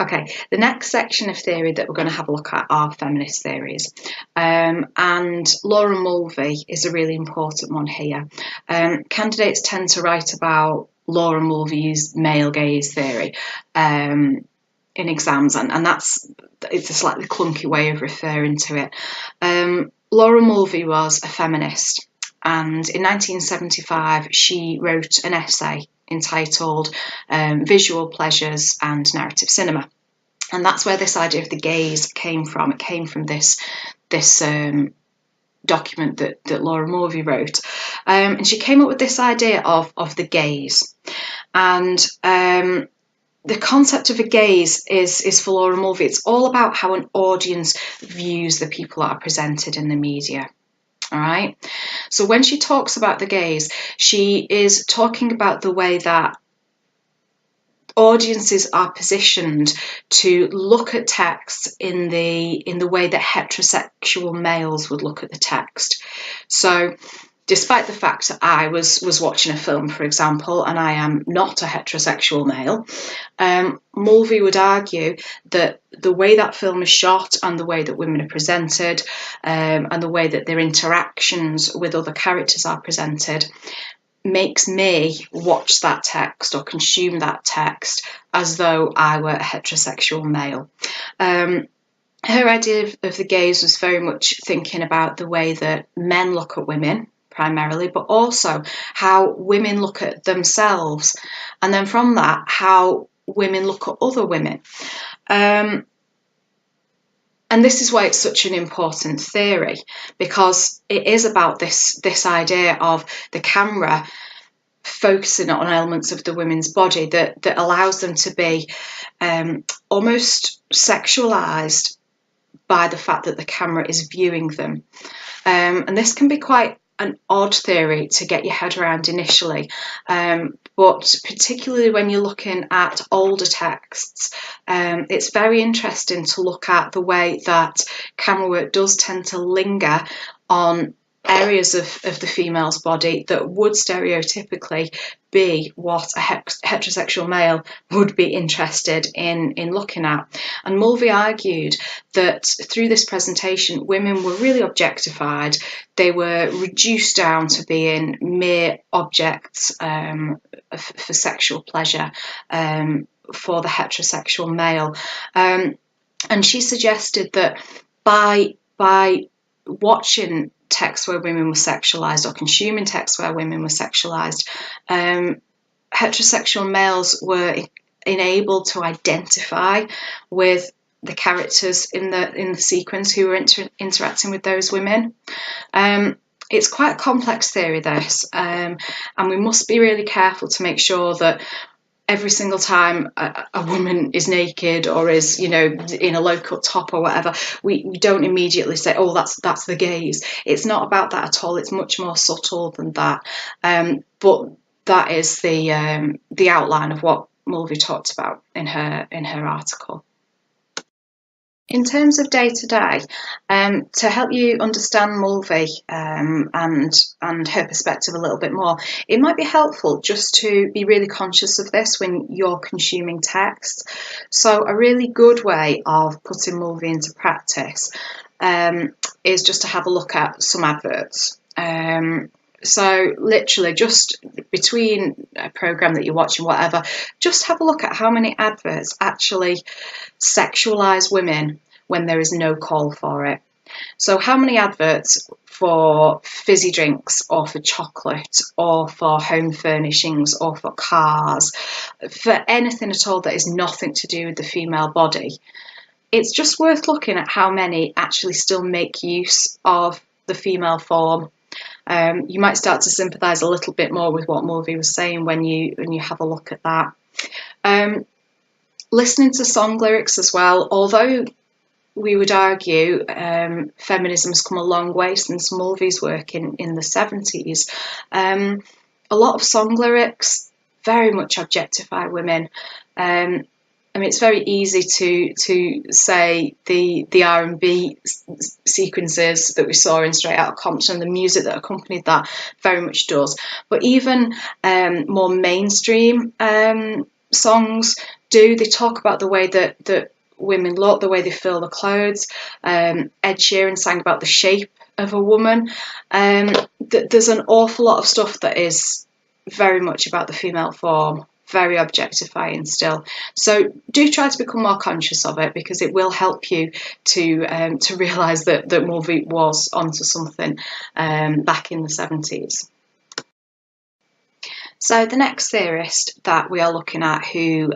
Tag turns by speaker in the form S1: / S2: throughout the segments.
S1: Okay, the next section of theory that we're going to have a look at are feminist theories. And Laura Mulvey is a really important one here. Candidates tend to write about Laura Mulvey's male gaze theory in exams, and it's a slightly clunky way of referring to it. Laura Mulvey was a feminist, and in 1975 she wrote an essay entitled Visual Pleasures and Narrative Cinema. And that's where this idea of the gaze came from. It came from this document that Laura Mulvey wrote. And she came up with this idea of the gaze. And the concept of a gaze is for Laura Mulvey, it's all about how an audience views the people that are presented in the media. All right. So when she talks about the gaze, she is talking about the way that audiences are positioned to look at text in the way that heterosexual males would look at the text. So despite the fact that I was watching a film, for example, and I am not a heterosexual male, Mulvey would argue that the way that film is shot and the way that women are presented and the way that their interactions with other characters are presented makes me watch that text or consume that text as though I were a heterosexual male. Her idea of the gaze was very much thinking about the way that men look at women, primarily, but also how women look at themselves, and then from that, how women look at other women. And this is why it's such an important theory, because it is about this idea of the camera focusing on elements of the women's body that allows them to be almost sexualized by the fact that the camera is viewing them. And this can be quite an odd theory to get your head around initially, but particularly when you're looking at older texts, it's very interesting to look at the way that camera work does tend to linger on areas of the female's body that would stereotypically be what a heterosexual male would be interested in looking at. And Mulvey argued that through this presentation, women were really objectified. They were reduced down to being mere objects for sexual pleasure for the heterosexual male. And she suggested that by watching texts where women were sexualised or consuming texts where women were sexualised, heterosexual males were enabled to identify with the characters in the sequence who were interacting with those women. It's quite a complex theory, this, and we must be really careful to make sure that every single time a woman is naked or is, in a low-cut top or whatever, we don't immediately say, oh, that's the gaze. It's not about that at all. It's much more subtle than that. But that is the outline of what Mulvey talked about in her article. In terms of day-to-day, to help you understand Mulvey and her perspective a little bit more, it might be helpful just to be really conscious of this when you're consuming text. So a really good way of putting Mulvey into practice is just to have a look at some adverts. So literally just between a programme that you're watching, whatever, just have a look at how many adverts actually sexualise women when there is no call for it. So how many adverts for fizzy drinks or for chocolate or for home furnishings or for cars, for anything at all that is nothing to do with the female body? It's just worth looking at how many actually still make use of the female form. You might start to sympathise a little bit more with what Mulvey was saying when you have a look at that. Listening to song lyrics as well, although we would argue feminism has come a long way since Mulvey's work in the 70s. A lot of song lyrics very much objectify women. I mean, it's very easy to say the R&B sequences that we saw in Straight Outta Compton, the music that accompanied that very much does. But even more mainstream songs do. They talk about the way that women look, the way they feel the clothes. Ed Sheeran sang about the shape of a woman. There's an awful lot of stuff that is very much about the female form, very objectifying still. So do try to become more conscious of it, because it will help you to realise that Mulvey was onto something back in the 70s. So the next theorist that we are looking at who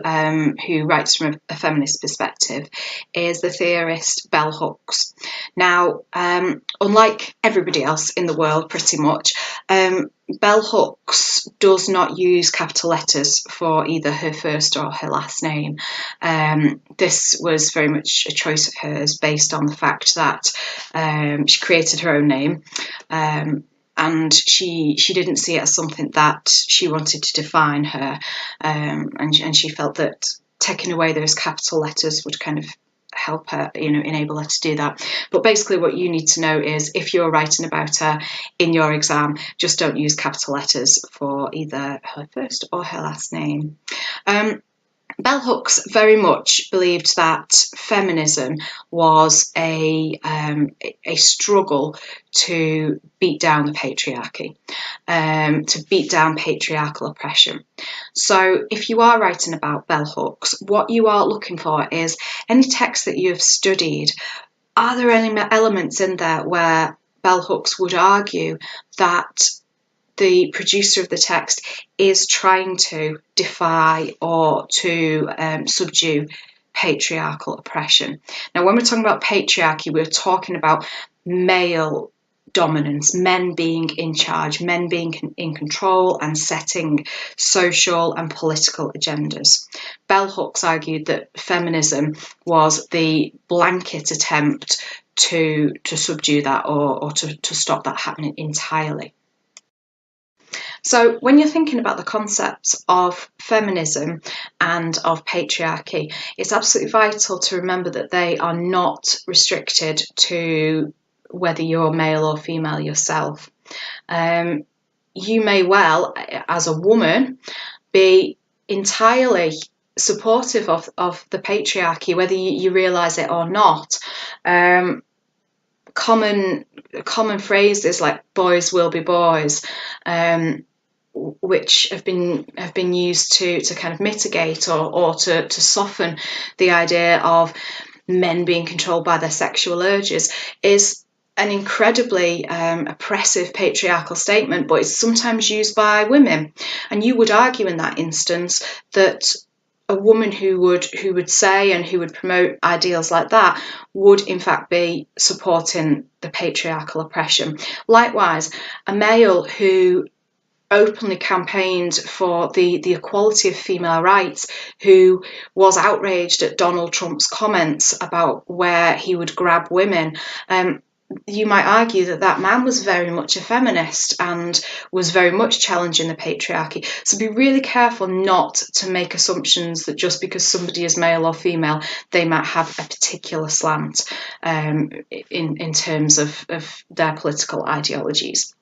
S1: writes from a feminist perspective is the theorist bell hooks. Now, unlike everybody else in the world, pretty much, bell hooks does not use capital letters for either her first or her last name. This was very much a choice of hers based on the fact that she created her own name. And she didn't see it as something that she wanted to define her, and she felt that taking away those capital letters would kind of help her, enable her to do that. But basically what you need to know is, if you're writing about her in your exam, just don't use capital letters for either her first or her last name. Bell hooks very much believed that feminism was a struggle to beat down the patriarchy, to beat down patriarchal oppression. So if you are writing about bell hooks, what you are looking for is any text that you have studied. Are there any elements in there where bell hooks would argue that the producer of the text is trying to defy or to subdue patriarchal oppression? Now, when we're talking about patriarchy, we're talking about male dominance, men being in charge, men being in control and setting social and political agendas. Bell hooks argued that feminism was the blanket attempt to subdue that or to stop that happening entirely. So when you're thinking about the concepts of feminism and of patriarchy, it's absolutely vital to remember that they are not restricted to whether you're male or female yourself. You may well, as a woman, be entirely supportive of the patriarchy, whether you realise it or not. Common phrases like "boys will be boys," which have been used to kind of mitigate or to soften the idea of men being controlled by their sexual urges, is an incredibly oppressive patriarchal statement, but it's sometimes used by women. And you would argue in that instance that a woman who would say and who would promote ideals like that would in fact be supporting the patriarchal oppression. Likewise, a male who openly campaigned for the equality of female rights, who was outraged at Donald Trump's comments about where he would grab women, you might argue that man was very much a feminist and was very much challenging the patriarchy. So be really careful not to make assumptions that just because somebody is male or female, they might have a particular slant in terms of their political ideologies.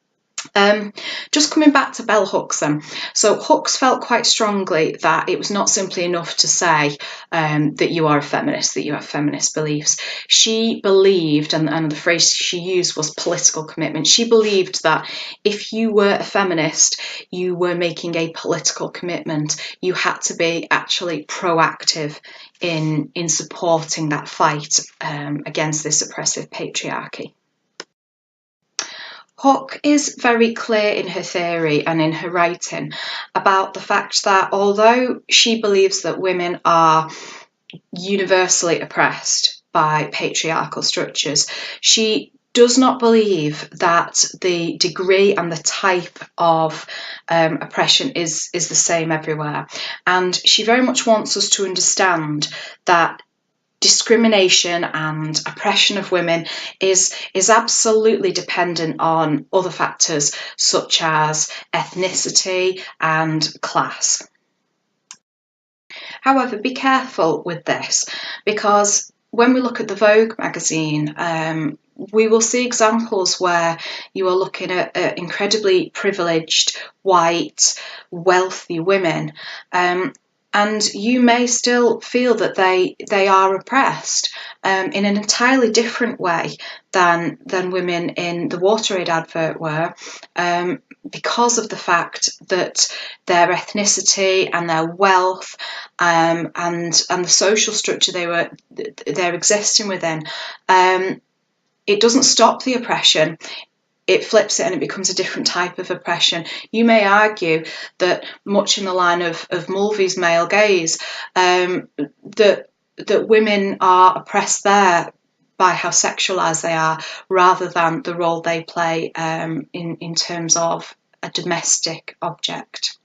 S1: Just coming back to bell hooks then. So Hooks felt quite strongly that it was not simply enough to say that you are a feminist, that you have feminist beliefs. She believed, and the phrase she used was political commitment. She believed that if you were a feminist, you were making a political commitment. You had to be actually proactive in supporting that fight against this oppressive patriarchy. Hook is very clear in her theory and in her writing about the fact that although she believes that women are universally oppressed by patriarchal structures, she does not believe that the degree and the type of oppression is the same everywhere. And she very much wants us to understand that discrimination and oppression of women is absolutely dependent on other factors such as ethnicity and class. However, be careful with this, because when we look at the Vogue magazine, we will see examples where you are looking at incredibly privileged, white, wealthy women And you may still feel that they are oppressed in an entirely different way than women in the WaterAid advert were, because of the fact that their ethnicity and their wealth and the social structure they're existing within, it doesn't stop the oppression. It flips it and it becomes a different type of oppression. You may argue that, much in the line of Mulvey's male gaze, that women are oppressed there by how sexualised they are, rather than the role they play in terms of a domestic object.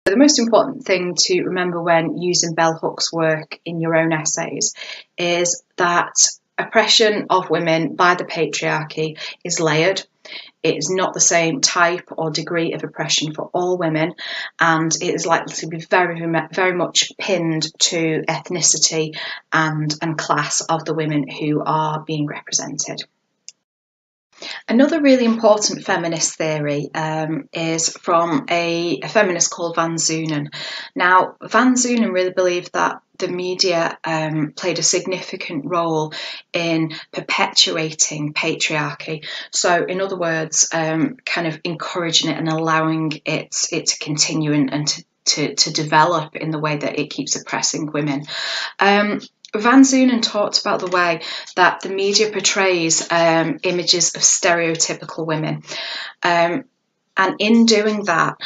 S1: The most important thing to remember when using bell hooks work in your own essays is that oppression of women by the patriarchy is layered. It is not the same type or degree of oppression for all women, and it is likely to be very, very much pinned to ethnicity and class of the women who are being represented. Another really important feminist theory is from a feminist called Van Zoonen. Now, Van Zoonen really believed that the media played a significant role in perpetuating patriarchy. So, in other words, kind of encouraging it and allowing it to continue and to develop in the way that it keeps oppressing women. Van Zoonen talked about the way that the media portrays images of stereotypical women. And in doing that,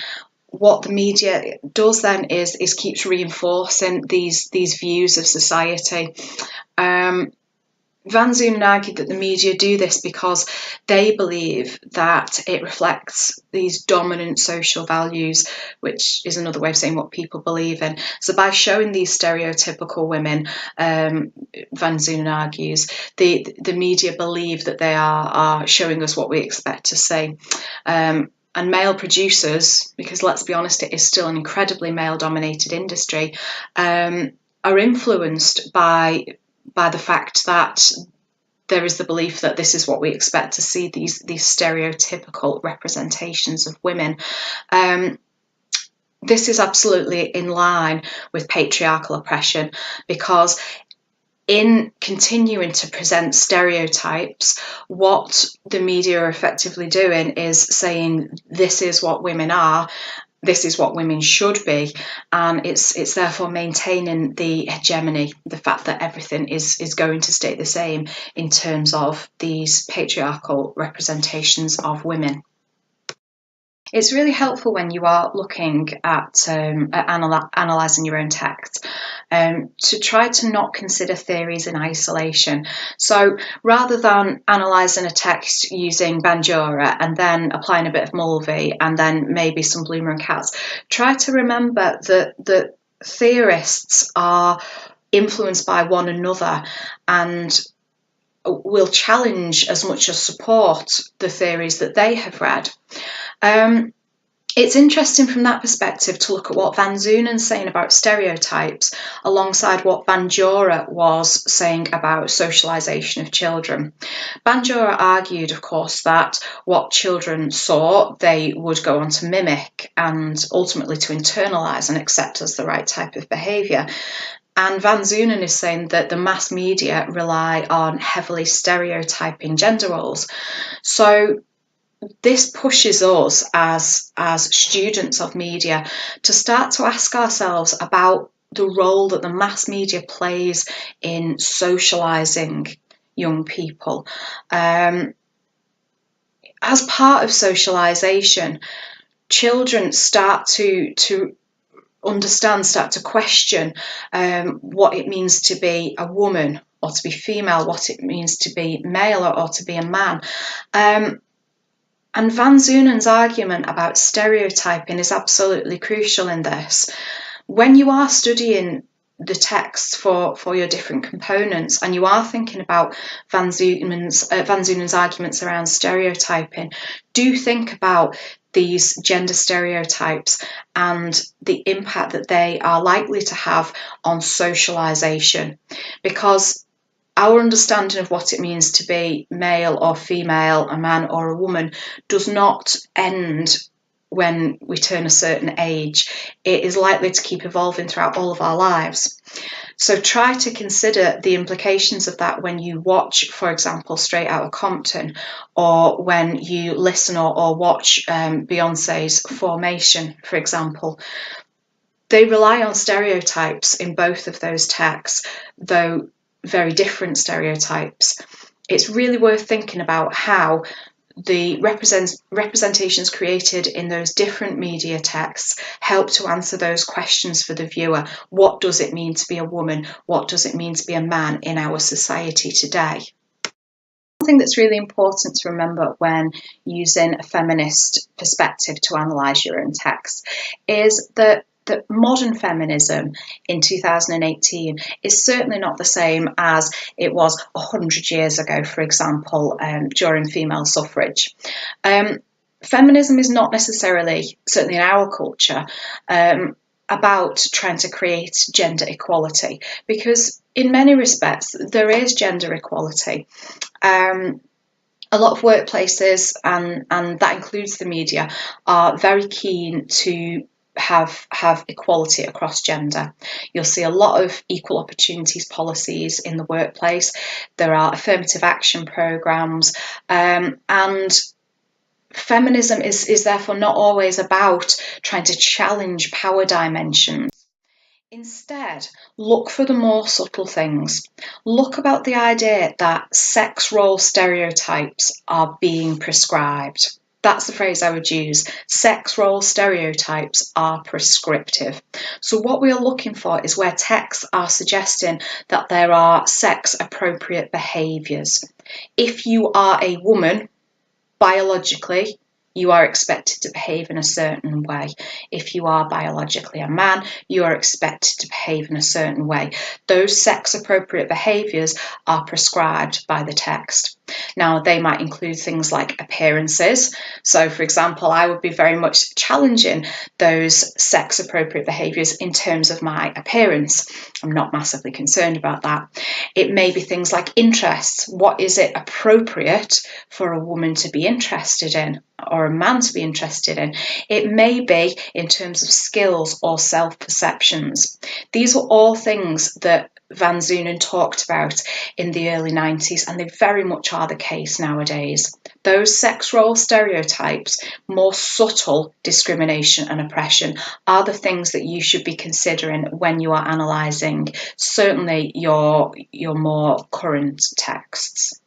S1: what the media does then is keeps reinforcing these views of society. Van Zoonen argued that the media do this because they believe that it reflects these dominant social values, which is another way of saying what people believe in. So by showing these stereotypical women, Van Zoonen argues, the media believe that they are showing us what we expect to see. And male producers, because let's be honest, it is still an incredibly male-dominated industry, are influenced by the fact that there is the belief that this is what we expect to see, these stereotypical representations of women. This is absolutely in line with patriarchal oppression, because in continuing to present stereotypes, what the media are effectively doing is saying this is what women are, this is what women should be, and it's therefore maintaining the hegemony, the fact that everything is going to stay the same in terms of these patriarchal representations of women. It's really helpful when you are looking at analysing your own text to try to not consider theories in isolation. So rather than analysing a text using Bandura and then applying a bit of Mulvey and then maybe some Bloomer and Katz, try to remember that the theorists are influenced by one another and will challenge as much as support the theories that they have read. It's interesting from that perspective to look at what Van Zoonen's saying about stereotypes alongside what Bandura was saying about socialisation of children. Bandura argued, of course, that what children saw, they would go on to mimic and ultimately to internalise and accept as the right type of behaviour. And Van Zoonen is saying that the mass media rely on heavily stereotyping gender roles. So this pushes us as students of media to start to ask ourselves about the role that the mass media plays in socialising young people. As part of socialisation, children start to understand, start to question what it means to be a woman or to be female, what it means to be male or to be a man. And Van Zoonen's argument about stereotyping is absolutely crucial in this. When you are studying the texts for your different components and you are thinking about Van Zoonen's arguments around stereotyping, do think about these gender stereotypes and the impact that they are likely to have on socialisation, because our understanding of what it means to be male or female, a man or a woman, does not end when we turn a certain age, it is likely to keep evolving throughout all of our lives. So try to consider the implications of that when you watch, for example, Straight Outta Compton, or when you listen or watch Beyonce's Formation, for example. They rely on stereotypes in both of those texts, though very different stereotypes. It's really worth thinking about how the representations created in those different media texts help to answer those questions for the viewer. What does it mean to be a woman? What does it mean to be a man in our society today? One thing that's really important to remember when using a feminist perspective to analyse your own text is that modern feminism in 2018 is certainly not the same as it was 100 years ago, for example, during female suffrage. Feminism is not necessarily, certainly in our culture, about trying to create gender equality, because in many respects there is gender equality. A lot of workplaces, and that includes the media, are very keen to have equality across gender. You'll see a lot of equal opportunities policies in the workplace. There are affirmative action programs, and feminism is therefore not always about trying to challenge power dimensions. Instead, look for the more subtle things. Look about the idea that sex role stereotypes are being prescribed. That's the phrase I would use. Sex role stereotypes are prescriptive. So what we are looking for is where texts are suggesting that there are sex appropriate behaviours. If you are a woman, biologically, you are expected to behave in a certain way. If you are biologically a man, you are expected to behave in a certain way. Those sex-appropriate behaviours are prescribed by the text. Now, they might include things like appearances. So, for example, I would be very much challenging those sex-appropriate behaviours in terms of my appearance. I'm not massively concerned about that. It may be things like interests. What is it appropriate for a woman to be interested in, or a man to be interested in? It may be in terms of skills or self-perceptions. These were all things that Van Zunen talked about in the early 90s, and they very much are the case nowadays. Those sex role stereotypes, more subtle discrimination and oppression, are the things that you should be considering when you are analysing certainly your more current texts.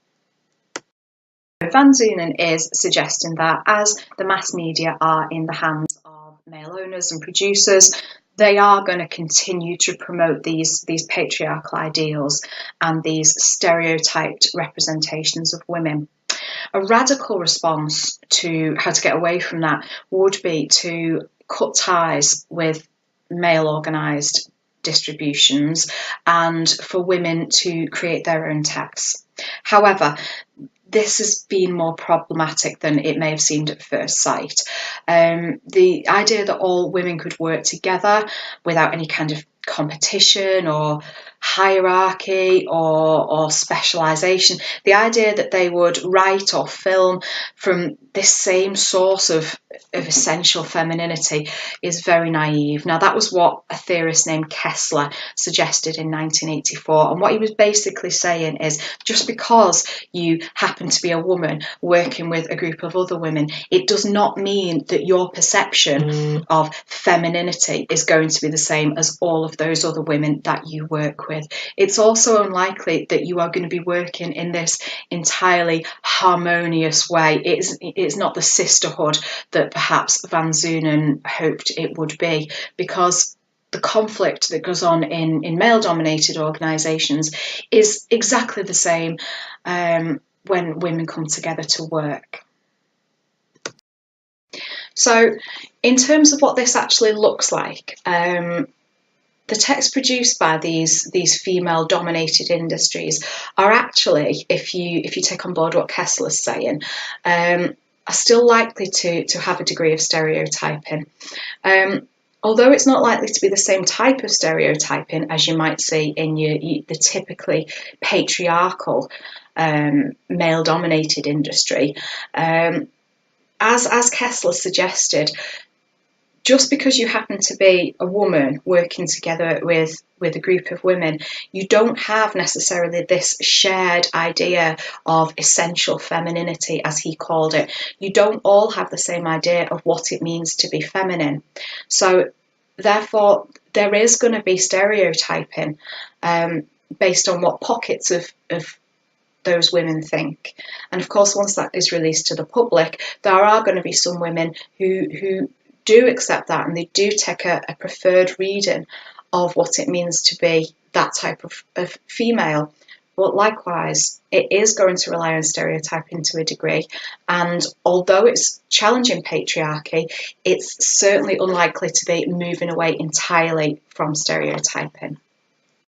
S1: Van Zunen is suggesting that as the mass media are in the hands of male owners and producers, they are going to continue to promote these patriarchal ideals and these stereotyped representations of women. A radical response to how to get away from that would be to cut ties with male organised distributions and for women to create their own texts. However, this has been more problematic than it may have seemed at first sight. The idea that all women could work together without any kind of competition or hierarchy or specialisation, the idea that they would write or film from this same source of essential femininity is very naive. Now, that was what a theorist named Kessler suggested in 1984, and what he was basically saying is just because you happen to be a woman working with a group of other women, it does not mean that your perception of femininity is going to be the same as all of those other women that you work with. It's also unlikely that you are going to be working in this entirely harmonious way. It's not the sisterhood that perhaps Van Zunen hoped it would be, because the conflict that goes on in male-dominated organisations is exactly the same when women come together to work. So, in terms of what this actually looks like, the texts produced by these female-dominated industries are actually, if you take on board what Kessler's saying, are still likely to have a degree of stereotyping. Although it's not likely to be the same type of stereotyping as you might see in the typically patriarchal male-dominated industry, as Kessler suggested, just because you happen to be a woman working together with a group of women, you don't have necessarily this shared idea of essential femininity, as he called it. You don't all have the same idea of what it means to be feminine. So therefore, there is going to be stereotyping based on what pockets of those women think. And of course, once that is released to the public, there are going to be some women who do accept that, and they do take a preferred reading of what it means to be that type of female. But likewise, it is going to rely on stereotyping to a degree. And although it's challenging patriarchy, it's certainly unlikely to be moving away entirely from stereotyping.